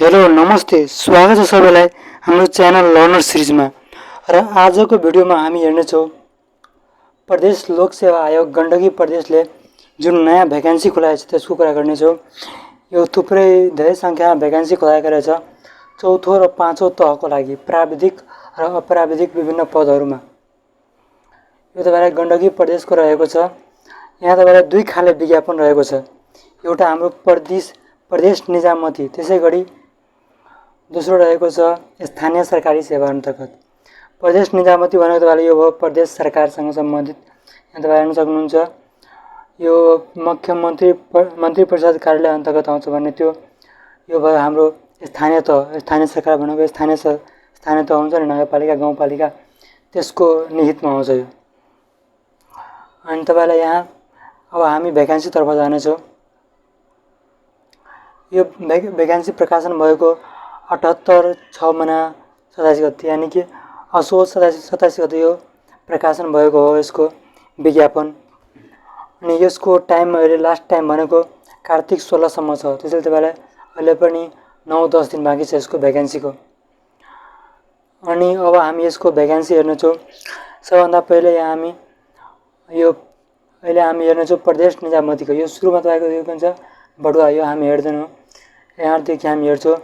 Hello नमस्ते स्वागत छ सबैलाई हाम्रो च्यानल लर्नर सिरिजमा। र आजको भिडियोमा हामी हेर्नेछौँ प्रदेश लोक सेवा आयोग गण्डकी प्रदेशले जुन नयाँ भ्याकेन्सी खुलाएको छ त्यसको कुरा गर्नेछौँ। यो थुप्रै धेरै सङ्ख्यामा भ्याकेन्सी खुलाएको रहेछ चौथो र पाँचौँ तहको लागि प्राविधिक र अप्राविधिक विभिन्न पदहरूमा। यो तपाईलाई गण्डकी प्रदेशको रहेको छ। यहाँ तपाईलाई दुई खाले विज्ञापन रहेको छ। एउटा हाम्रो प्रदेश निजामती, त्यसै गरी दोस्रो रहेको छ स्थानीय सरकारी सेवा अन्तर्गत। प्रदेश निजामती भनेको तपाईँले यो भयो प्रदेश सरकारसँग सम्बन्धित। यहाँ तपाईँ हेर्न सक्नुहुन्छ यो मन्त्री परिषद कार्यालय अन्तर्गत आउँछ भन्ने त्यो यो भयो हाम्रो स्थानीय तह। स्थानीय सरकार भनेको स्थानीय तह हुन्छ नि, नगरपालिका गाउँपालिका, त्यसको निहितमा आउँछ यो। अनि तपाईँलाई यहाँ अब हामी भ्याकेन्सीतर्फ जानेछौँ। यो भ्याकेन्सी प्रकाशन भएको 78/6/87 गते, यानि कि असोज 27 गते यो प्रकाशन भएको हो यसको विज्ञापन। अनि यसको टाइम अहिले लास्ट टाइम भनेको कार्तिक 16सम्म छ। त्यसैले तपाईँलाई अहिले पनि 9-10 दिन बाँकी छ यसको भ्याकेन्सीको। अनि अब हामी यसको भ्याकेन्सी हेर्नेछौँ। सबभन्दा पहिले यहाँ हामी हेर्नेछौँ प्रदेश निजामतीको। यो सुरुमा तपाईँको यो के भन्छ बढुवा, यो हामी हेर्दैनौँ। यहाँदेखि हामी हेर्छौँ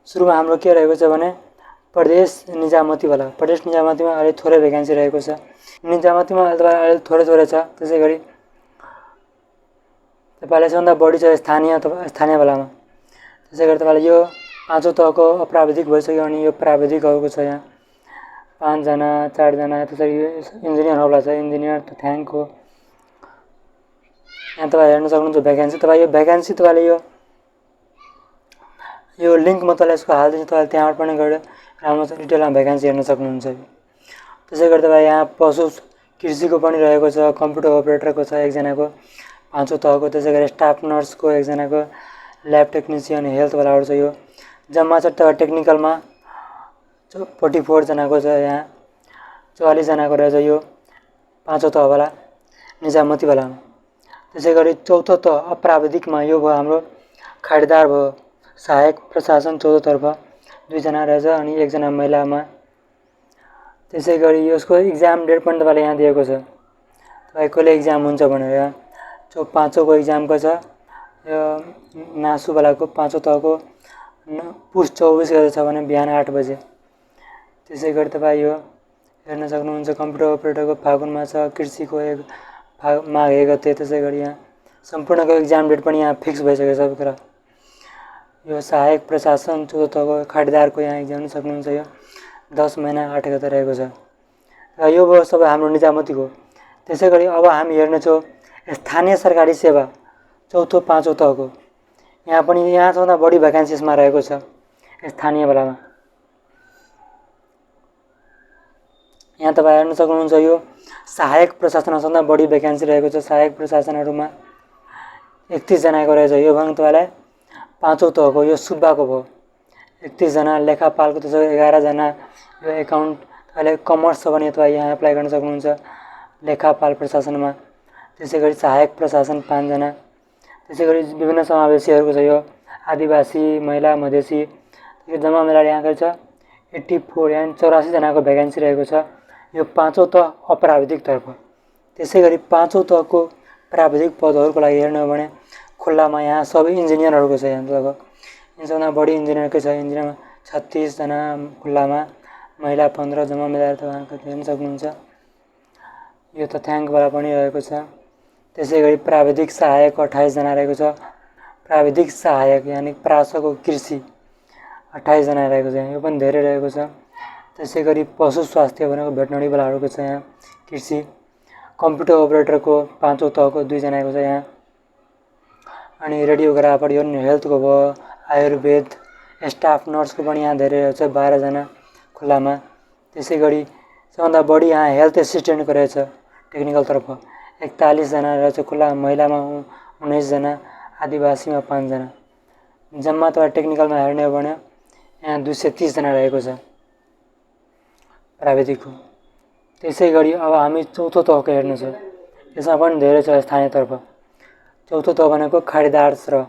सुरुमा हाम्रो के रहेको छ भने प्रदेश निजामतीवाला। प्रदेश निजामतीमा अहिले थोरै भ्याकेन्सी रहेको छ। निजामतीमा अहिले थोरै छ। त्यसै गरी तपाईँलाई सबभन्दा बढी छ स्थानीयवालामा। त्यसै गरी तपाईँलाई यो पाँचौँ तहको अप्राविधिक भइसक्यो। अनि यो प्राविधिकहरूको छ यहाँ 5 जना 4 जना। त्यसरी इन्जिनियरहरूलाई छ, इन्जिनियर त थ्याङ्क हो। यहाँ तपाईँ हेर्न सक्नुहुन्छ भ्याकेन्सी। तपाईँ यो भ्याकेन्सी तपाईँले यो लिङ्कमा तपाईँलाई यसको हालिदिन्छु, तपाईँले त्यहाँबाट पनि गएर राम्रोसँग डिटेलमा भ्याकेन्सी हेर्न सक्नुहुन्छ। त्यसै गरी तपाईँ यहाँ पशु कृषिको पनि रहेको छ, कम्प्युटर अपरेटरको छ एकजनाको पाँचौँ तहको। त्यसै गरी स्टाफ नर्सको एकजनाको, ल्याब टेक्निसियन, हेल्थवालाहरू छ। यो जम्मा छ टेक्निकलमा 44 जनाको छ। यहाँ 44 जनाको रहेछ यो पाँचौँ तहवाला निजामतीवालामा। त्यसै गरी चौथो तह अप्राविधिकमा यो भयो हाम्रो खाडिदार भयो, सहायक प्रशासन चौथोतर्फ 2 जना रहेछ अनि 1 जना महिलामा। त्यसै गरी यसको इक्जाम डेट पनि तपाईँले यहाँ दिएको छ, तपाईँ कहिले इक्जाम हुन्छ भनेर। यहाँ पाँचौँको इक्जामको छ यो नासुवालाको पाँचौँ तहको पुस 24 गते छ भने बिहान 8 बजे। त्यसै गरी तपाईँ यो हेर्न सक्नुहुन्छ कम्प्युटर अपरेटरको फागुनमा छ, कृषिको माघ 1 गते। त्यसै गरी यहाँ सम्पूर्णको इक्जाम डेट पनि यहाँ फिक्स भइसकेको छ सबै कुरा। यो सहायक प्रशासन चौथो तहको खाडिदारको यहाँ इक्जाम हेर्न सक्नुहुन्छ। यो 10 महिना 8 गते रहेको छ। र यो भयो सबै हाम्रो निजामतीको। त्यसै गरी अब हामी हेर्नेछौँ स्थानीय सरकारी सेवा चौथो पाँचौँ तहको। यहाँ पनि सबभन्दा बढी भ्याकेन्सी यसमा रहेको छ स्थानीयवालामा। यहाँ तपाईँ हेर्न सक्नुहुन्छ यो सहायक प्रशासनमा सबभन्दा बढी भ्याकेन्सी रहेको छ। सहायक प्रशासनहरूमा 31 जनाको रहेछ। यो भयो तपाईँलाई पाँचौँ तहको, यो सुब्बाको भयो 31 जना, लेखापालको त्यसो 11 जना। यो एकाउन्ट तपाईँले कमर्स छ भने तपाईँ यहाँ एप्लाई गर्न सक्नुहुन्छ लेखापाल प्रशासनमा। त्यसै गरी सहायक प्रशासन 5 जना। त्यसै गरी विभिन्न समावेशीहरूको छ यो आदिवासी, महिला, मधेसी, यो जम्मा मिलाएर यहाँको छ 84 यानि 84 जनाको भ्याकेन्सी रहेको छ यो पाँचौँ तह अप्राविधिकतर्फ। त्यसै गरी पाँचौँ तहको प्राविधिक पदहरूको लागि हेर्नु हो भने खुल्लामा यहाँ सबै इन्जिनियरहरूको छ। यहाँ सबभन्दा बढी इन्जिनियरकै छ। इन्जिनियरमा 36 जना खुल्लामा, महिला 15, जम्मा मिलाएर तपाईँको हेर्न सक्नुहुन्छ। यो तथ्याङ्कवाला पनि रहेको छ। त्यसै गरी प्राविधिक सहायक 28 जना रहेको छ। प्राविधिक सहायक यानि प्रासको कृषि 28 जना रहेको छ। यो पनि धेरै रहेको छ। त्यसै गरी पशु स्वास्थ्य भनेको भेटनरीवालाहरूको छ यहाँ कृषि। कम्प्युटर अपरेटरको पाँचौँ तहको 2 जनाको छ यहाँ। अनि रेडियोग्राफर यो हेल्थको भयो, आयुर्वेद, स्टाफ नर्सको पनि यहाँ धेरै रहेछ 12 जना खुल्लामा। त्यसै गरी सबभन्दा बढी यहाँ हेल्थ एसिस्टेन्टको रहेछ टेक्निकलतर्फ 41 जना रहेछ खुल्ला, महिलामा 19 जना, आदिवासीमा 5 जना। जम्मा तपाईँ टेक्निकलमा हेर्ने हो भने यहाँ 230 जना रहेको छ प्राविधिकको। त्यसै गरी अब हामी चौथो तहको हेर्नु छ। यसमा पनि धेरै छ स्थानीयतर्फ। चौथो तह भनेको खाडिदार र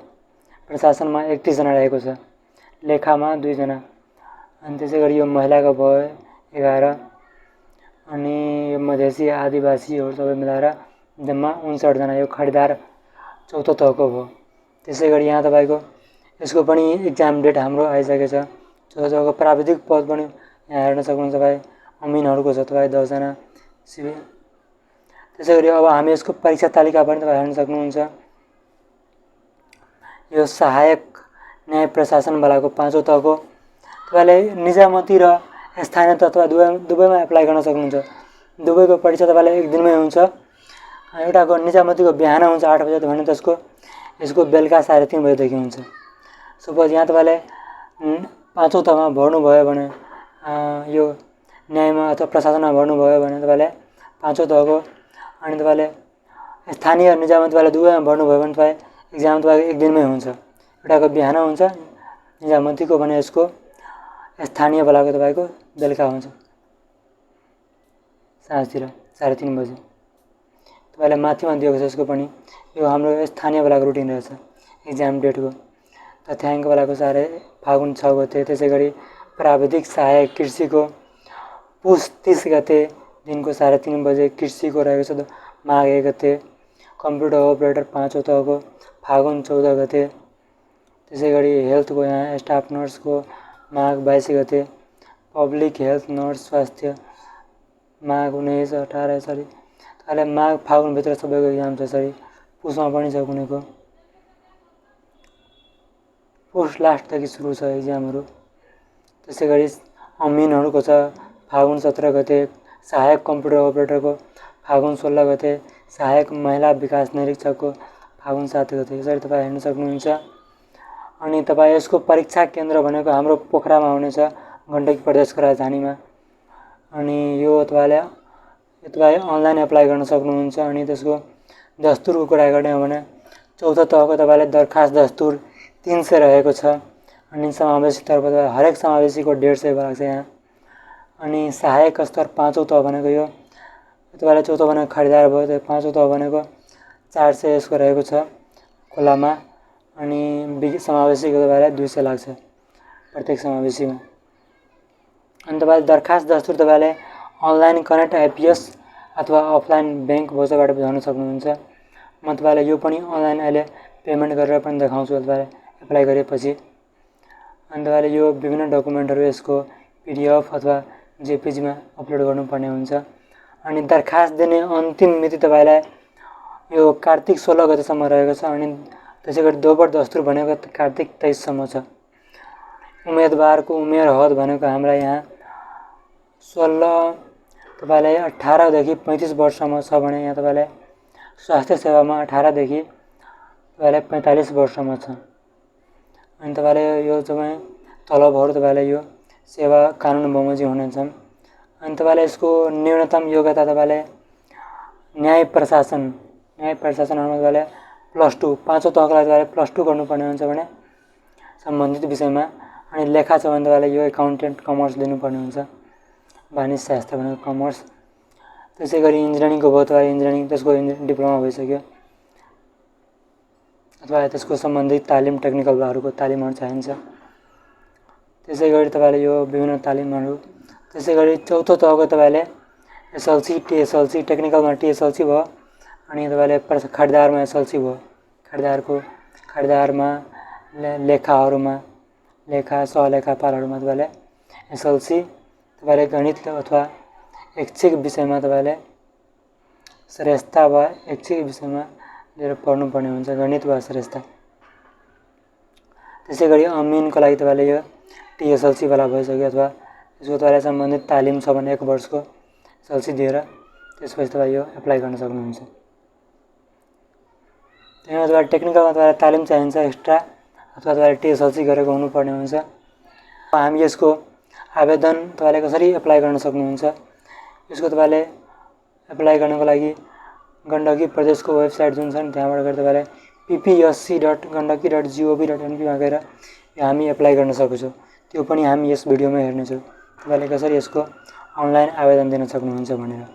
प्रशासनमा 31 जना रहेको छ। लेखामा 2 जना अनि त्यसै गरी यो महिलाको भयो 11 अनि यो मधेसी आदिवासीहरू सबै मिलाएर जम्मा 59 जना यो खरिदार चौथो तहको भयो। त्यसै गरी यहाँ तपाईँको यसको पनि इक्जाम डेट हाम्रो आइसकेको छ। चौथो तहको प्राविधिक पद पनि यहाँ हेर्न सक्नुहुन्छ तपाईँ अमिनहरूको छ तपाईँ 10 जना सिभिल। त्यसै गरी अब हामी यसको परीक्षा तालिका पनि तपाईँ हेर्न सक्नुहुन्छ। यो सहायक न्याय प्रशासनवालाको 5औं तहको तपाईँले निजामती र स्थानीय तह तपाईँ दुवैमा एप्लाई गर्न सक्नुहुन्छ। दुवैको परीक्षा तपाईँलाई एक दिनमै हुन्छ। एउटाको निजामतीको बिहान हुन्छ 8 बजे भने यसको बेलुका 3:30 बजेदेखि हुन्छ। सपोज यहाँ तपाईँले 5औं तहमा भर्नुभयो भने यो न्यायमा अथवा प्रशासनमा भर्नुभयो भने तपाईँले 5औं तहको अनि तपाईँले स्थानीय निजामतीवाला दुवैमा भर्नुभयो भने तपाईँ इक्जाम तपाईँको एक दिनमै हुन्छ। एउटाको बिहान हुन्छ निजामतीको भने यसको स्थानीयवालाको तपाईँको बेलुका हुन्छ साँझतिर 3:30 बजे। तपाईँलाई माथिमा दिएको छ यसको पनि यो हाम्रो स्थानीयवालाको रुटिन रहेछ इक्जाम डेटको। तथ्याङ्कवालाको फागुन 6 गते। त्यसै गरी प्राविधिक सहायक कृषिको पुस 30 गते दिनको 3:30 बजे कृषिको रहेको छ माघ 1 गते। कम्प्युटर अपरेटर 5औं तहको फागुन 14 गते। त्यसै गरी हेल्थको यहाँ स्टाफ नर्सको माघ 22 गते। पब्लिक हेल्थ नर्स स्वास्थ्य माघ 19 18 तपाईँलाई माघ फागुनभित्र सबैको इक्जाम छ। पुसमा पनि छ कुनैको। पुस लास्टदेखि सुरु छ इक्जामहरू। त्यसै गरी अमिनहरूको छ फागुन 17 गते। सहायक कम्प्युटर अपरेटरको फागुन 16 गते। सहायक महिला विकास निरीक्षकको फागुन 7 गते। यसरी तपाईँ हेर्न सक्नुहुन्छ। अनि तपाईँ यसको परीक्षा केन्द्र भनेको हाम्रो पोखरामा हुनेछ गण्डकी प्रदेशको राजधानीमा। अनि यो तपाईँ अनलाइन एप्लाई गर्न सक्नुहुन्छ। अनि त्यसको दस्तुरको कुरा गर्ने हो भने चौथो तहको तपाईँले दरखास्त दस्तुर 300 रहेको छ। अनि समावेशीतर्फ हरेक समावेशीको 150 भएको छ यहाँ। अनि सहायक स्तर 5औं तह भनेको यो तपाईँलाई चौथो भनेको खरिदार भयो। 5औं तह भनेको 400 यसको रहेको छ खोलामा। अनि समावेशीको तपाईँलाई 200 लाग्छ प्रत्येक समावेशीमा। अनि तपाईँले दरखास्त दस्तुर तपाईँले अनलाइन कनेक्ट आइपिएस अथवा अफलाइन ब्याङ्क भोजबाट बुझाउन सक्नुहुन्छ। म तपाईँलाई यो पनि अनलाइन अहिले पेमेन्ट गरेर पनि देखाउँछु तपाईँले एप्लाई गरेपछि। अनि तपाईँले यो विभिन्न डकुमेन्टहरू यसको पिडिएफ अथवा जेपिजीमा अपलोड गर्नुपर्ने हुन्छ। अनि दरखास्त दिने अन्तिम मिति तपाईँलाई यो कार्तिक 16 गतेसम्म रहेको छ। अनि त्यसै गरी दोब्बर दस्तुर भनेको कार्तिक 23 सम्म छ। उम्मेदवारको उमेर हद भनेको हाम्रा यहाँ 18 देखि 35 वर्षसम्म छ भने यहाँ तपाईँलाई स्वास्थ्य सेवामा 18 देखि तपाईँलाई 45 वर्षसम्म छ। अनि तपाईँले यो तपाईँ तलबहरू तपाईँले यो सेवा कानुन बमोजिम हुनेछन्। अनि तपाईँले यसको न्यूनतम योग्यता तपाईँले न्याय प्रशासनमा तपाईँले +2 5औं तहको लागि तपाईँले +2 गर्नुपर्ने हुन्छ भने सम्बन्धित विषयमा। अनि लेखा छ भने तपाईँले यो एकाउन्टेन्ट कमर्स लिनुपर्ने हुन्छ। वाणिज्य शास्त्र भनेको कमर्स। त्यसै गरी इन्जिनियरिङको भयो तपाईँ इन्जिनियरिङ त्यसको डिप्लोमा भइसक्यो अथवा त्यसको सम्बन्धित तालिम टेक्निकलहरूको तालिमहरू चाहिन्छ। त्यसै गरी तपाईँले यो विभिन्न तालिमहरू। त्यसै गरी चौथो तहको तपाईँले एसएलसी टिएसएलसी टेक्निकलमा टिएसएलसी भयो। अनि तपाईँले खरिदारमा एसएलसी भयो। खरिदारमा लेखाहरूमा लेखा सहलेखापालहरूमा तपाईँले एसएलसी। तपाईँले गणित अथवा ऐच्छिक विषयमा तपाईँले श्रेष्ठता वा ऐच्छिक विषयमा लिएर पढ्नुपर्ने हुन्छ गणित वा श्रेष्ठता। त्यसै गरी अमिनको लागि तपाईँले यो टिएसएलसीवाला भइसक्यो अथवा यसको तपाईँलाई सम्बन्धित तालिम छ भने 1 वर्षको एसएलसी दिएर त्यसपछि तपाईँ यो एप्लाई गर्न सक्नुहुन्छ। त्यहीमा तपाईँलाई टेक्निकलमा तपाईँलाई तालिम चाहिन्छ एक्स्ट्रा अथवा तपाईँले टिएसएलसी गरेको हुनुपर्ने हुन्छ। हामी यसको आवेदन तपाईँले कसरी एप्लाई गर्न सक्नुहुन्छ। यसको तपाईँले एप्लाई गर्नको लागि गण्डकी प्रदेशको वेबसाइट जुन छ नि त्यहाँबाट गएर तपाईँले ppsc.gandaki.gov.np मा गएर यो हामी एप्लाई गर्न सक्छौँ। त्यो पनि हामी यस भिडियोमा हेर्नेछौँ तपाईँले कसरी यसको अनलाइन आवेदन दिन सक्नुहुन्छ भनेर।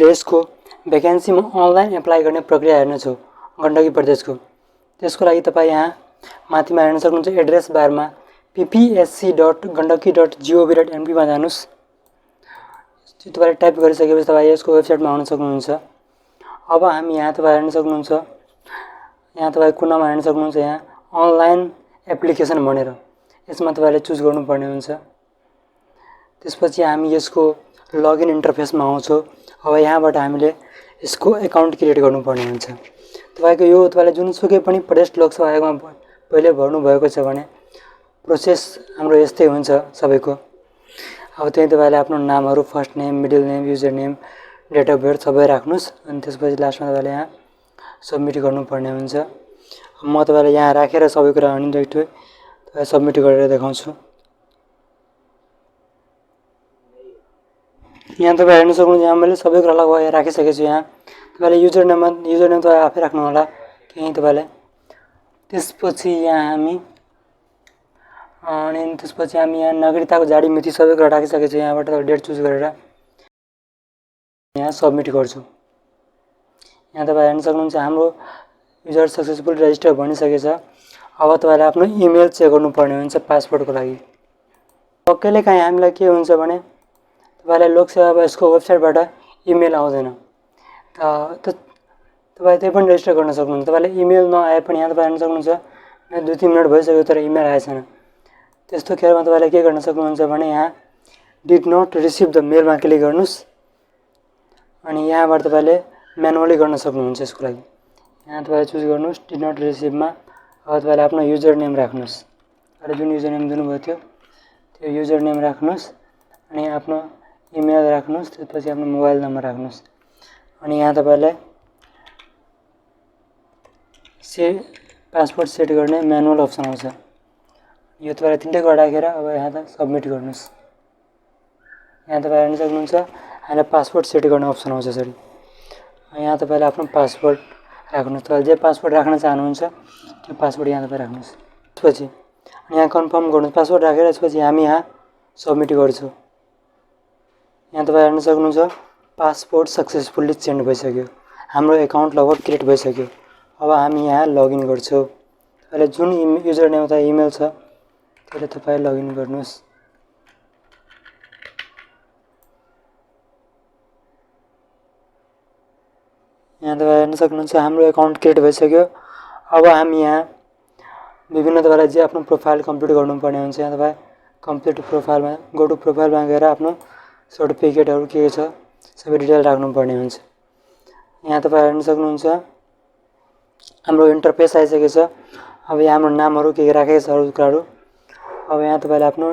यसको भ्याकेन्सीमा अनलाइन एप्लाई गर्ने प्रक्रिया हेर्नेछौँ गण्डकी प्रदेशको। त्यसको लागि तपाईँ यहाँ माथिमा हेर्न सक्नुहुन्छ एड्रेस बारमा ppsc.gandaki.gov.mp मा जानुस्। त्यो तपाईले टाइप गरिसकेपछि तपाईँ यसको वेबसाइटमा आउन सक्नुहुन्छ। अब हामी यहाँ तपाईँ हेर्न सक्नुहुन्छ, यहाँ तपाईँ कुनामा हेर्न सक्नुहुन्छ, यहाँ अनलाइन एप्लिकेसन भनेर यसमा तपाईले चुज गर्नुपर्ने हुन्छ। त्यसपछि हामी यसको लगइन इन्टरफेसमा आउँछौँ। अब यहाँबाट हामीले यसको एकाउन्ट क्रिएट गर्नुपर्ने हुन्छ। तपाईको यो तपाईले जुनसुकै पनि प्रदेश लोकसभा आयोगमा पहिले भर्नु भएको छ भने प्रोसेस हाम्रो यस्तै हुन्छ सबैको। अब त्यही तपाईले आफ्नो नामहरू, first name, middle name, user name, date of birth सबै राख्नुस् अनि त्यसपछि लास्टमा तपाईले यहाँ सबमिट गर्नुपर्ने हुन्छ। म तपाईलाई यहाँ राखेर सबै कुरा अनिर्दिष्ट तपाईँ सबमिट गरेर देखाउँछु। यहाँ तपाईँ हेर्न सक्नुहुन्छ, यहाँ मैले सबै कुरा लगभग राखिसकेको छु। यहाँ तपाईले युजर नेम तपाईँ आफै राख्नु होला केही तपाईले। त्यसपछि यहाँ यहाँ नागरिकताको जारी मिति सबै कुरा राखिसकेको छु। यहाँबाट डेट चुज गरेर यहाँ सबमिट गर्छु। यहाँ तपाईँ हेर्न सक्नुहुन्छ हाम्रो युजर सक्सेसफुल रेजिस्टर भनिसकेछ। अब तपाईले आफ्नो इमेल चेक गर्नुपर्ने हुन्छ पासपोर्टको लागि। कहिलेकाहीँ हामीलाई के हुन्छ भने तपाईलाई लोकसेवा यसको वेबसाइटबाट इमेल आउँदैन, तपाईँ त्यही पनि रेजिस्टर गर्न सक्नुहुन्छ। तपाईले इमेल नआए पनि यहाँ तपाईँ हेर्न सक्नुहुन्छ 2-3 मिनट भइसक्यो तर इमेल आएछैन। त्यस्तो खेरमा तपाईले के गर्न सक्नुहुन्छ भने यहाँ डिड नट रिसिभ द मेलमा क्लिक गर्नुस् अनि यहाँबाट तपाईले म्यानुअली गर्न सक्नुहुन्छ यसको लागि। यहाँ तपाईले चुज गर्नुस् डिड नट रिसिभमा। अब तपाईले आफ्नो युजर नेम राख्नुस्, र जुन युजर नेम दिनुभएको थियो त्यो युजर नेम राख्नुस् अनि आफ्नो इमेल राख्नुस्, त्यसपछि आफ्नो मोबाइल नम्बर राख्नुस् अनि यहाँ तपाईले पासपोर्ट सेट गर्ने म्यानुअल अप्सन आउँछ। यो तपाईले तीनटै कुरा राखेर अब यहाँ त सबमिट गर्नुस्। यहाँ तपाईँ हेर्न सक्नुहुन्छ हामीलाई पासपोर्ट सेट गर्ने अप्सन आउँछ यसरी। यहाँ तपाईले आफ्नो पासपोर्ट राख्नुस्, तपाईले जे पासपोर्ट राख्न चाहनुहुन्छ त्यो पासपोर्ट यहाँ तपाईँ राख्नुस्। त्यसपछि यहाँ कन्फर्म गर्नुस् पासपोर्ट राखेर। त्यसपछि हामी यहाँ सबमिट गर्छौँ। यहाँ तपाईँ हेर्न सक्नुहुन्छ पासपोर्ट सक्सेसफुल्ली सेन्ड भइसक्यो, हाम्रो एकाउन्ट लगभग क्रिएट भइसक्यो। अब हामी यहाँ लगइन गर्छौँ। तपाईँले जुन युजर नेम अथवा इमेल छ त्यसले तपाईँ लगइन गर्नुहोस्। यहाँ तपाईँ हेर्न सक्नुहुन्छ हाम्रो एकाउन्ट क्रिएट भइसक्यो। अब हामी यहाँ विभिन्न तपाईँलाई जे आफ्नो प्रोफाइल कम्प्लिट गर्नुपर्ने हुन्छ। यहाँ तपाईँ कम्प्लिट प्रोफाइलमा गो टु प्रोफाइलमा गएर आफ्नो सर्टिफिकेटहरू के छ सबै डिटेल राख्नुपर्ने हुन्छ। यहाँ तपाईँ हेर्न सक्नुहुन्छ हाम्रो इन्टरफेस आइसकेको छ। अब यहाँ हाम्रो नामहरू के राखेको छ अरू कुराहरू। अब यहाँ तपाईँले आफ्नो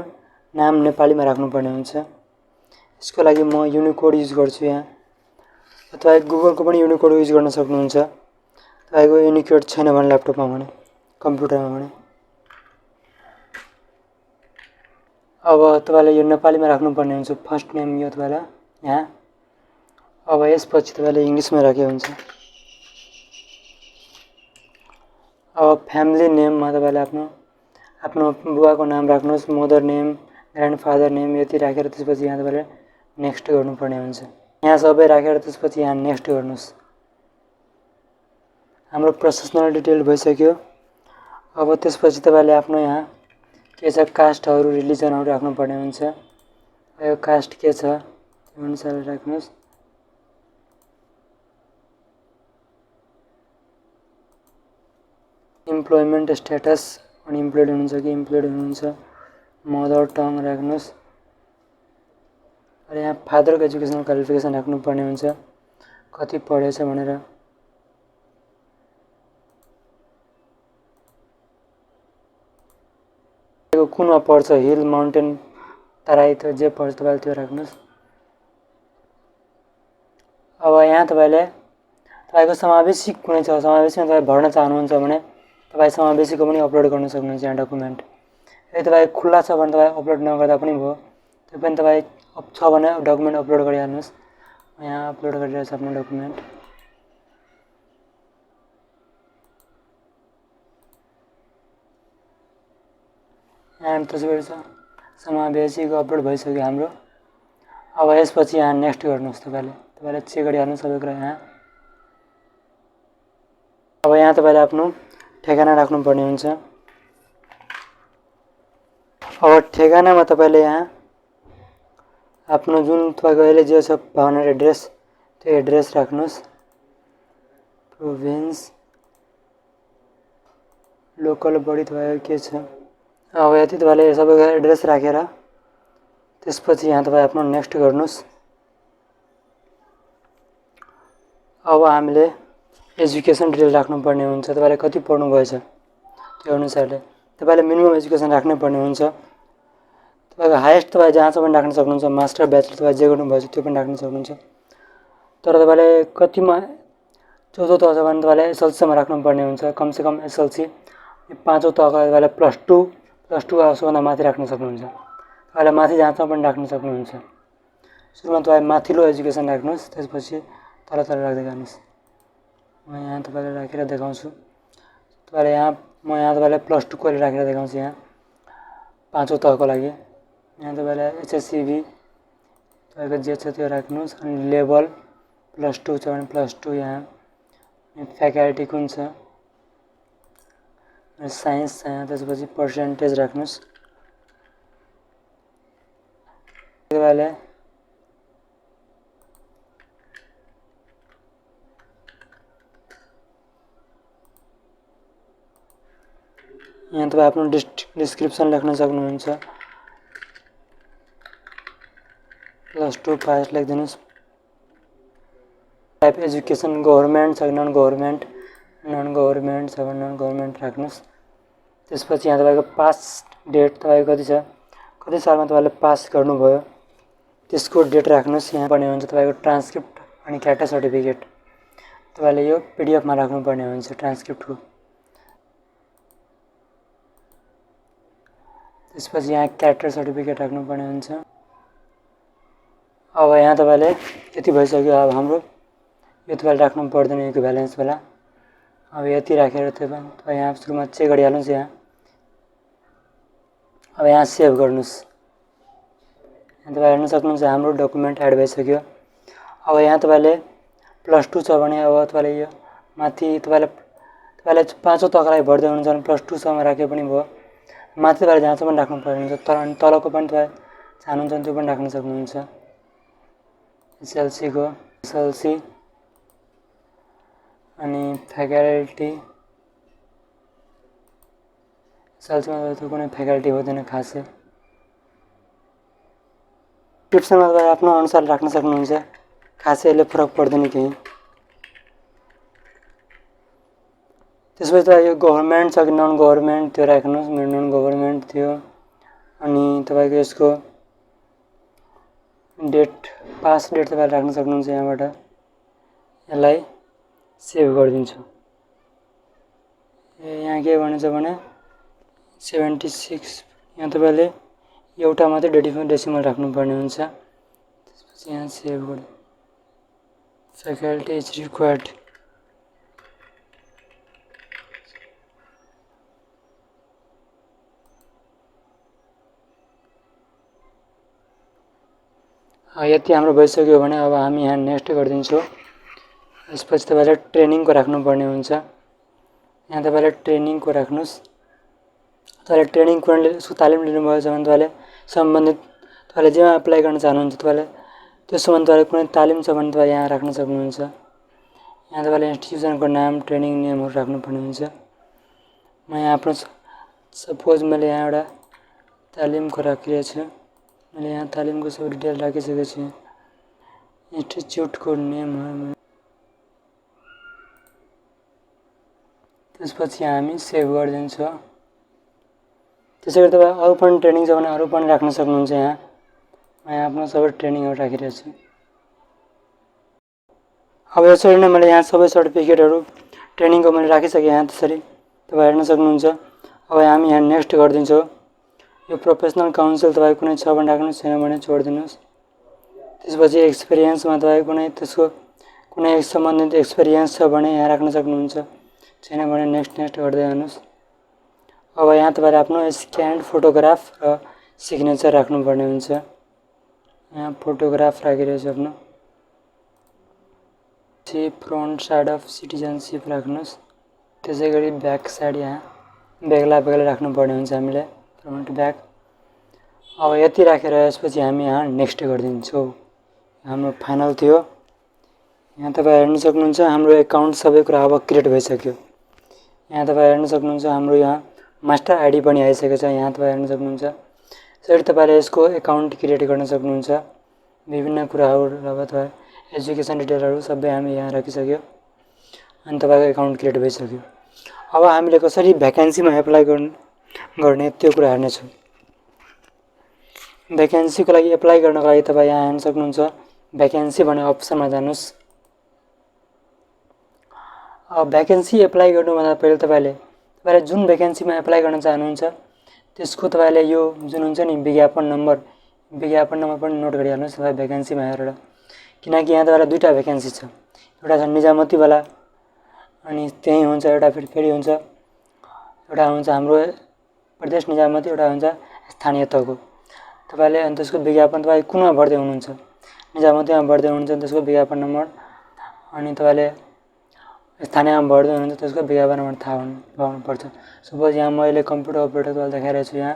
नाम नेपालीमा राख्नुपर्ने हुन्छ। यसको लागि म युनिकोड युज गर्छु। यहाँ तपाईँ गुगलको पनि युनिकोड युज गर्न सक्नुहुन्छ। तपाईँको युनिकोड छैन भने ल्यापटपमा भने कम्प्युटरमा भने अब तपाईले यो नेपालीमा राख्नुपर्ने हुन्छ। फर्स्ट नेम यो तपाईलाई यहाँ। अब यसपछि तपाईले इङ्ग्लिसमा राखे हुन्छ। अब फ्यामिली नेममा तपाईले आफ्नो बुवाको नाम राख्नुहोस्, मदर नेम, ग्रान्डफादर नेम यति राखेर त्यसपछि यहाँ तपाईले नेक्स्ट गर्नुपर्ने हुन्छ। यहाँ सबै राखेर त्यसपछि यहाँ नेक्स्ट गर्नुहोस्। हाम्रो पर्सनल डिटेल भइसक्यो। अब त्यसपछि तपाईले आफ्नो यहाँ के छ कास्टहरू, रिलिजनहरू राख्नुपर्ने हुन्छ। यो कास्ट के छ त्यो अनुसार राख्नुहोस्। इम्प्लोइमेन्ट स्ट्याटस अनइम्प्लोइड हुनुहुन्छ कि इम्प्लोइड हुनुहुन्छ। मदर टङ राख्नुहोस्। र यहाँ फादरको एजुकेसनल क्वालिफिकेसन राख्नुपर्ने हुन्छ, कति पढेछ भनेर। कुनमा पर्छ हिल, माउन्टेन, तराई त्यो जे पर्छ तपाईँले त्यो राख्नुहोस्। अब यहाँ तपाईँको समावेशी कुनै छ, समावेशीमा तपाईँ भर्न चाहनुहुन्छ भने तपाईँ समावेशीको पनि अपलोड गर्न सक्नुहुन्छ यहाँ डकुमेन्ट। यदि तपाईँ खुल्ला छ भने तपाईँ अपलोड नगर्दा पनि भयो, त्यो पनि तपाईँ छ भने डकुमेन्ट अपलोड गरिहाल्नुहोस्। यहाँ अपलोड गरिरहेको छ आफ्नो डकुमेन्ट। यहाँ तस्बिर छ, समावेशीको अपलोड भइसक्यो हाम्रो। अब यसपछि यहाँ नेक्स्ट गर्नुहोस्। तपाईँले चेक गरिहाल्नु सबै कुरा यहाँ। अब यहाँ तपाईँले आफ्नो ठेगाना राख्नुपर्ने हुन्छ। अब ठेगानामा तपाईँले यहाँ आफ्नो जुन तपाईँको अहिले जे छ भर्नर एड्रेस त्यो एड्रेस राख्नुहोस्। प्रोभिन्स लोकल बडी तपाईँको के छ। अब यति तपाईँले सबैको एड्रेस राखेर त्यसपछि यहाँ तपाईँ आफ्नो नेक्स्ट गर्नुहोस्। अब हामीले एजुकेसन डिटेल राख्नुपर्ने हुन्छ। तपाईँले कति पढ्नु भएछ त्यो अनुसारले तपाईँले मिनिमम एजुकेसन राख्नै पर्ने हुन्छ। तपाईँको हाइएस्ट तपाईँ जहाँसम्म राख्न सक्नुहुन्छ, मास्टर ब्याचलर तपाईँ जे गर्नुभएछ त्यो पनि राख्न सक्नुहुन्छ। तर तपाईँले कतिमा 14औं तहसम्म तपाईँले एसएलसीसम्म राख्नुपर्ने हुन्छ। कमसेकम एसएलसी 5औं तहको तपाईँले +2 सबभन्दा माथि राख्न सक्नुहुन्छ। तपाईँले माथि जहाँसम्म पनि राख्न सक्नुहुन्छ। सुरुमा तपाईँ माथिल्लो एजुकेसन राख्नुहोस्, त्यसपछि तल राख्दै जानुहोस्। म यहाँ तपाईँलाई राखेर देखाउँछु। तपाईँले म यहाँ तपाईँलाई +2 को राखेर देखाउँछु। यहाँ 5औं तहको लागि यहाँ तपाईँलाई एचएससिबी तपाईँको जे छ त्यो राख्नुहोस्। अनि लेभल +2 छ भने +2 यहाँ। फ्याकल्टी कुन छ, साइन्स छ यहाँ। त्यसपछि पर्सेन्टेज राख्नुहोस्। तपाईँले यहाँ तपाईँ आफ्नो डिस्क्रिप्सन लेख्न सक्नुहुन्छ। +2 पास लेखिदिनुहोस्। टाइप एजुकेसन गभर्मेन्ट छ कि नन गभर्मेन्ट छ भने नन गभर्मेन्ट राख्नुहोस्। त्यसपछि यहाँ तपाईँको पास डेट तपाईँको कति छ, कति सालमा तपाईँले पास गर्नुभयो त्यसको डेट राख्नुहोस्। यहाँ पर्ने हुन्छ तपाईँको ट्रान्सक्रिप्ट अनि क्याटा सर्टिफिकेट तपाईँले यो पिडिएफमा राख्नुपर्ने हुन्छ ट्रान्सक्रिप्टको। त्यसपछि यहाँ क्यारेक्टर सर्टिफिकेट राख्नुपर्ने हुन्छ। अब यहाँ तपाईँले यति भइसक्यो। अब हाम्रो यो तपाईँले राख्नु पर्दैन यो भ्यालेन्स बेला। अब यति राखेर तपाईँ यहाँ सुरुमा चेक गरिहाल्नुहोस्। यहाँ अब यहाँ सेभ गर्नुहोस्। यहाँ तपाईँ हेर्न सक्नुहुन्छ हाम्रो डकुमेन्ट एड भइसक्यो। अब यहाँ तपाईँले +2 छ भने अब तपाईँले यो माथि तपाईँले 5औं तहको लागि भर्दै हुनुहुन्छ भने +2 सम्म राखे पनि भयो। माथि तपाईँले जहाँसम्म राख्नु पर्ने हुन्छ। तर अनि तलको पनि तपाईँ चाहनुहुन्छ भने त्यो पनि राख्न सक्नुहुन्छ। एसएलसी अनि फ्याकल्टी एसएलसीमा त्यो कुनै फ्याकल्टी हुँदैन खासै। डिस्क्रिप्सनमा तपाईँ आफ्नो अनुसार राख्न सक्नुहुन्छ। खासै यसले फरक पर्दैन केही। त्यसपछि तपाईँ यो गभर्मेन्ट छ कि नन गभर्मेन्ट त्यो राख्नुहोस्। मेरो नन गभर्मेन्ट थियो। अनि तपाईँको यसको डेट पास डेट तपाईँले राख्न सक्नुहुन्छ। यहाँबाट यसलाई सेभ गरिदिन्छु। यहाँ के भन्छ भने 76 यहाँ तपाईँले एउटा मात्रै डेसिमल राख्नुपर्ने हुन्छ। त्यसपछि यहाँ सेभ गर्नु। Faculty is required. यति हाम्रो भइसक्यो भने अब हामी यहाँ नेक्स्ट गरिदिन्छौँ। यसपछि तपाईँले ट्रेनिङको राख्नुपर्ने हुन्छ। यहाँ तपाईँले ट्रेनिङको राख्नुहोस्। तपाईँले ट्रेनिङ कुनै तालिम लिनुभएको छ भने तपाईँले सम्बन्धित तपाईँले जेमा एप्लाई गर्न चाहनुहुन्छ तपाईँले त्यो सम्बन्ध तपाईँले कुनै तालिम छ भने तपाईँ यहाँ राख्न सक्नुहुन्छ। यहाँ तपाईँले इन्स्टिट्युसनको नाम ट्रेनिङ नेमहरू राख्नुपर्ने हुन्छ। म यहाँ आफ्नो सपोज मैले यहाँ एउटा तालिमको राखिरहेको छु। मैले यहाँ तालिमको सबै डिटेल राखिसकेको छु। इन्स्टिट्युटको नेमहरू त्यसपछि हामी सेभ गरिदिन्छौँ। त्यसै गरी तपाईँ अरू पनि ट्रेनिङ छ भने अरू पनि राख्न सक्नुहुन्छ। यहाँ म यहाँ आफ्नो सबै ट्रेनिङहरू राखिरहेको छु। अब यसरी नै मैले यहाँ सबै सर्टिफिकेटहरू ट्रेनिङको मैले राखिसकेँ। यहाँ त्यसरी तपाईँ हेर्न सक्नुहुन्छ। अब हामी यहाँ नेक्स्ट गरिदिन्छौँ। यो प्रोफेसनल काउन्सिल तपाईँ कुनै छ भने राख्नुहोस्, छैन भने छोडिदिनुहोस्। त्यसपछि एक्सपिरियन्समा तपाईँ कुनै सम्बन्धित एक्सपिरियन्स छ भने यहाँ राख्न सक्नुहुन्छ, छैन भने नेक्स्ट गर्दै जानुहोस्। अब यहाँ तपाईँले आफ्नो स्क्यान्ड फोटोग्राफ र सिग्नेचर राख्नुपर्ने हुन्छ। यहाँ फोटोग्राफ राखिरहेको छु आफ्नो। फ्रन्ट साइड अफ सिटिजनसिप राख्नुहोस्। त्यसै गरी ब्याक साइड यहाँ बेग्ला राख्नुपर्ने हुन्छ हामीले फ्रन्ट ब्याक। अब यति राखेर यसपछि हामी यहाँ नेक्स्ट गरिदिन्छौँ। हाम्रो फाइनल थियो। यहाँ तपाईँ हेर्न सक्नुहुन्छ हाम्रो एकाउन्ट सबै कुरा अब क्रिएट भइसक्यो। यहाँ तपाईँ हेर्न सक्नुहुन्छ हाम्रो यहाँ मास्टर आइडी पनि आइसकेको छ। यहाँ तपाईँ हेर्न सक्नुहुन्छ। यसरी तपाईँले यसको एकाउन्ट क्रिएट गर्न सक्नुहुन्छ। विभिन्न कुराहरू अब तपाईँ एजुकेसन डिटेलहरू सबै हामी यहाँ राखिसक्यो अनि तपाईँको एकाउन्ट क्रिएट भइसक्यो। अब हामीले कसरी भ्याकेन्सीमा एप्लाई गर्ने त्यो कुरा हेर्नेछौँ। भ्याकेन्सीको लागि एप्लाई गर्नको लागि तपाईँ यहाँ हेर्न सक्नुहुन्छ। भ्याकेन्सी भन्ने अप्सनमा जानुहोस्। अब भ्याकेन्सी एप्लाई गर्नुभन्दा पहिले तपाईँले जुन भ्याकेन्सीमा एप्लाई गर्न चाहनुहुन्छ त्यसको तपाईँले यो जुन हुन्छ नि विज्ञापन नम्बर पनि नोट गरिहाल्नुहोस् तपाईँ भ्याकेन्सीमा हेरेर। किनकि यहाँ तपाईँलाई दुईवटा भ्याकेन्सी छ। एउटा छ निजामतीवाला अनि त्यही हुन्छ, एउटा फेरि हुन्छ एउटा हुन्छ हाम्रो प्रदेश निजामती, एउटा हुन्छ स्थानीय तहको। तपाईँले अनि त्यसको विज्ञापन तपाईँ कुनमा भर्दै हुनुहुन्छ, निजामतीमा भर्दै हुनुहुन्छ भने त्यसको विज्ञापन नम्बर, अनि तपाईँले स्थानीयमा भर्दै हुनुहुन्छ त्यसको विज्ञापन नम्बर थाहा हुनुपर्छ। सपोज यहाँ मैले कम्प्युटर अपरेटर तपाईँलाई देखाइरहेको छु। यहाँ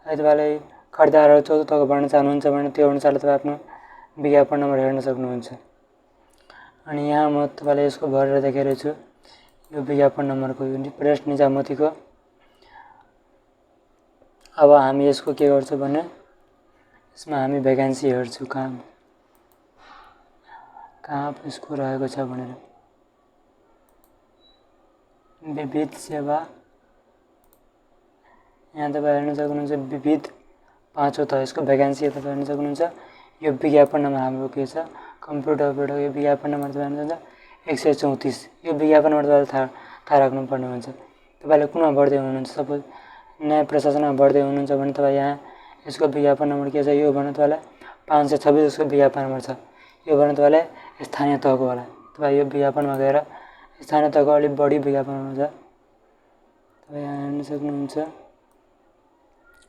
अहिले तपाईँले खरिदारहरू 14 तहको भर्न चाहनुहुन्छ भने त्यो अनुसारले तपाईँ आफ्नो विज्ञापन नम्बर हेर्न सक्नुहुन्छ। अनि यहाँ म तपाईँलाई यसको भरेर देखाइरहेको छु यो विज्ञापन नम्बरको प्रदेश निजामतीको। अब हामी यसको के गर्छौँ भने यसमा हामी भ्याकेन्सी हेर्छौँ कहाँ यसको रहेको छ भनेर। विविध सेवा यहाँ तपाईँ हेर्न सक्नुहुन्छ। विविध 5औं तह यसको भ्याकेन्सी तपाईँ हेर्न सक्नुहुन्छ। यो विज्ञापन नम्बर हाम्रो के छ कम्प्युटर अपरेटर। यो विज्ञापन नम्बर तपाईँ हेर्न सक्नुहुन्छ 134। यो विज्ञापन नम्बर तपाईँले थाहा राख्नुपर्ने हुन्छ। तपाईँले कुनमा भर्दै हुनुहुन्छ, सपोज न्याय प्रशासनमा भर्दै हुनुहुन्छ भने तपाईँ यहाँ यसको विज्ञापन नम्बर के छ यो भने तपाईँलाई 526 यसको विज्ञापन नम्बर छ। यो भने तपाईँलाई स्थानीय तहको होला। तपाईँ यो विज्ञापनमा गएर स्थानीय तहको अलिक बढी विज्ञापन हुन्छ तपाईँ यहाँ हेर्न सक्नुहुन्छ।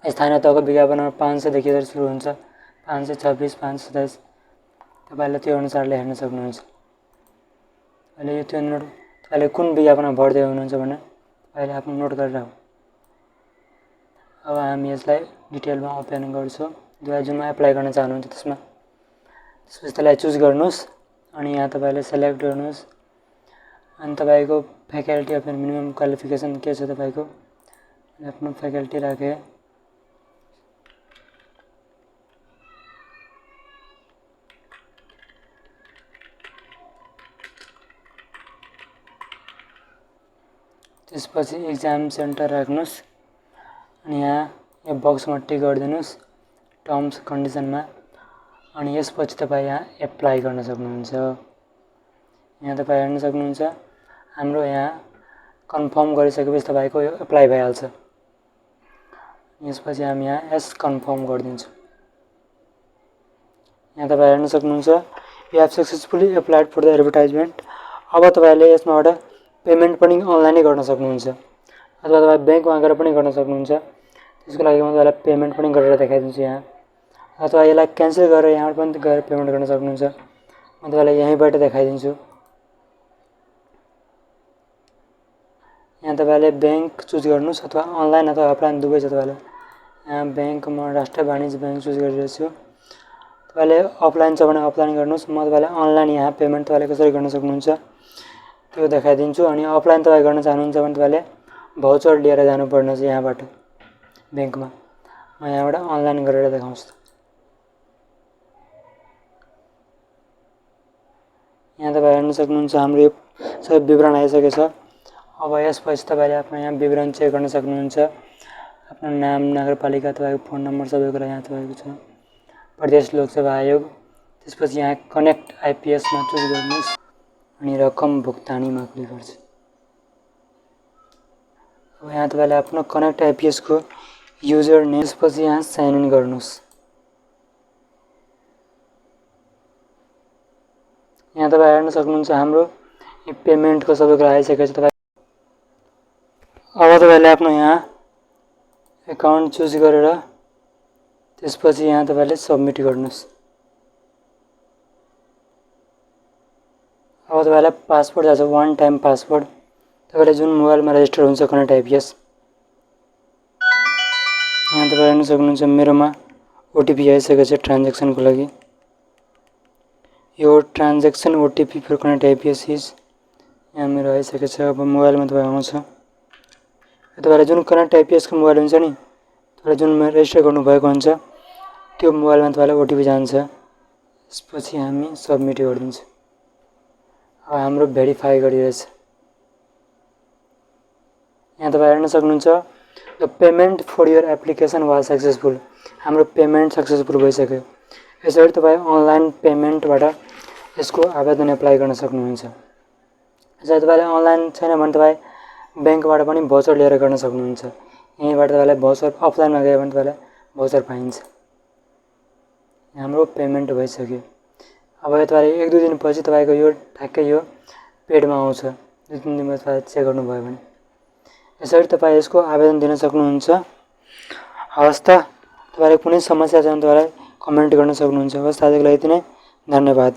स्थानीय तहको विज्ञापन नम्बर 500 देखि सुरु हुन्छ, 526, 527। तपाईँले त्यो अनुसारले हेर्न सक्नुहुन्छ। अहिले यो त्यो नोट तपाईँले कुन विज्ञापनमा भर्दै हुनुहुन्छ भने तपाईँले आफ्नो नोट गरेर हो। अब हामी यसलाई डिटेलमा ओपन गर्छौँ। तपाईँ जुनमा एप्लाई गर्न चाहनुहुन्छ त्यसमा त्यसपछि त्यसलाई चुज गर्नुहोस् अनि यहाँ तपाईँले सेलेक्ट गर्नुहोस्। अनि तपाईँको फ्याकल्टी अफ मिनिमम क्वालिफिकेसन के छ तपाईँको आफ्नो फ्याकल्टी राखेँ। त्यसपछि एक्जाम सेन्टर राख्नुहोस् अनि यहाँ यो बक्समा टिक गरिदिनुहोस् टर्म्स कन्डिसनमा। अनि यसपछि तपाईँ यहाँ एप्लाई गर्न सक्नुहुन्छ। यहाँ तपाईँ हेर्न सक्नुहुन्छ हाम्रो यहाँ कन्फर्म गरिसकेपछि तपाईँको यो एप्लाई भइहाल्छ। यसपछि हामी यहाँ यस कन्फर्म गरिदिन्छौँ। यहाँ तपाईँ हेर्न सक्नुहुन्छ you have successfully applied for the advertisement. अब तपाईँले यसमाबाट पेमेन्ट पनि अनलाइनै गर्न सक्नुहुन्छ अथवा तपाईँ ब्याङ्कमा गएर पनि गर्न सक्नुहुन्छ। त्यसको लागि म तपाईँलाई पेमेन्ट पनि गरेर देखाइदिन्छु। यहाँ अथवा यसलाई क्यान्सल गरेर यहाँबाट पनि गएर पेमेन्ट गर्न सक्नुहुन्छ। म तपाईँलाई यहीँबाट देखाइदिन्छु। यहाँ तपाईँले ब्याङ्क चुज गर्नुहोस् अथवा अनलाइन अथवा अफलाइन दुवै छ तपाईँले। यहाँ ब्याङ्क म राष्ट्रिय वाणिज्य ब्याङ्क चुज गरिरहेको छु। तपाईँले अफलाइन छ भने अफलाइन गर्नुहोस्। म तपाईँलाई अनलाइन यहाँ पेमेन्ट तपाईँले कसरी गर्न सक्नुहुन्छ त्यो देखाइदिन्छु। अनि अफलाइन तपाईँ गर्न चाहनुहुन्छ भने तपाईँले भाउचर लिएर जानुपर्ने छ यहाँबाट ब्याङ्कमा। म यहाँबाट अनलाइन गरेर देखाउँछु। यहाँ तपाईँ हेर्न सक्नुहुन्छ हाम्रो यो सबै विवरण आइसकेको छ। अब यसपछि तपाईँले आफ्नो यहाँ विवरण चेक गर्न सक्नुहुन्छ। आफ्नो नाम, नगरपालिका, तपाईँको फोन नम्बर सबै कुरा यहाँ तपाईँको छ। प्रदेश लोकसेवा आयोग। त्यसपछि यहाँ कनेक्ट आइपिएसमा चुज गर्नुहोस् अनि रकम भुक्तानीमा क्लिक गर्छु। अब यहाँ तपाईँले आफ्नो कनेक्ट आइपिएसको युजर नेम त्यसपछि यहाँ साइन इन गर्नुहोस्। यहाँ तपाईँ हेर्न सक्नुहुन्छ हाम्रो यो पेमेन्टको सबै कुरा आइसकेको छ। तपाईँ अब तपाईँले आफ्नो यहाँ एकाउन्ट चुज गरेर त्यसपछि यहाँ तपाईँले सबमिट गर्नुहोस्। अब तपाईँलाई पासवर्ड चाहिन्छ, वान टाइम पासवर्ड। तपाईँले जुन मोबाइलमा रेजिस्टर हुन्छ कनेक्ट आइपिएस यहाँ तपाईँ हेर्न सक्नुहुन्छ मेरोमा ओटिपी आइसकेको छ ट्रान्ज्याक्सनको लागि। यो transaction OTP for connect IPS is यहाँ मेरो आइसकेको छ। अब मोबाइलमा तपाईँ आउँछ, तपाईँलाई जुन कनेक्ट आइपिएसको मोबाइल हुन्छ नि, तपाईँले जुन रेजिस्टर गर्नुभएको हुन्छ त्यो मोबाइलमा तपाईँलाई ओटिपी जान्छ। त्यसपछि हामी सबमिट गरिदिन्छ। अब हाम्रो भेरिफाई गरिरहेछ। यहाँ तपाईँ हेर्न सक्नुहुन्छ the payment for your application was successful. हाम्रो पेमेन्ट सक्सेसफुल भइसक्यो। यसरी तपाईँ अनलाइन पेमेन्टबाट यसको आवेदन एप्लाई गर्न सक्नुहुन्छ। यसरी तपाईँले अनलाइन छैन भने तपाईँ ब्याङ्कबाट पनि भोचर लिएर गर्न सक्नुहुन्छ। यहीँबाट तपाईँलाई भोचर अफलाइनमा गयो भने तपाईँलाई भोचर पाइन्छ। हाम्रो पेमेन्ट भइसक्यो। अब यो तपाईँले 1-2 दिनपछि तपाईँको यो ठ्याक्कै यो पेडमा आउँछ। 2-3 दिनमा तपाईँले चेक गर्नुभयो भने यसरी तपाईँ यसको आवेदन दिन सक्नुहुन्छ। हवस् त, तपाईँलाई कुनै समस्या छ भने तपाईँलाई कमेन्ट गर्न सक्नुहुन्छ। हवस्, आजको लागि यति नै। धन्यवाद।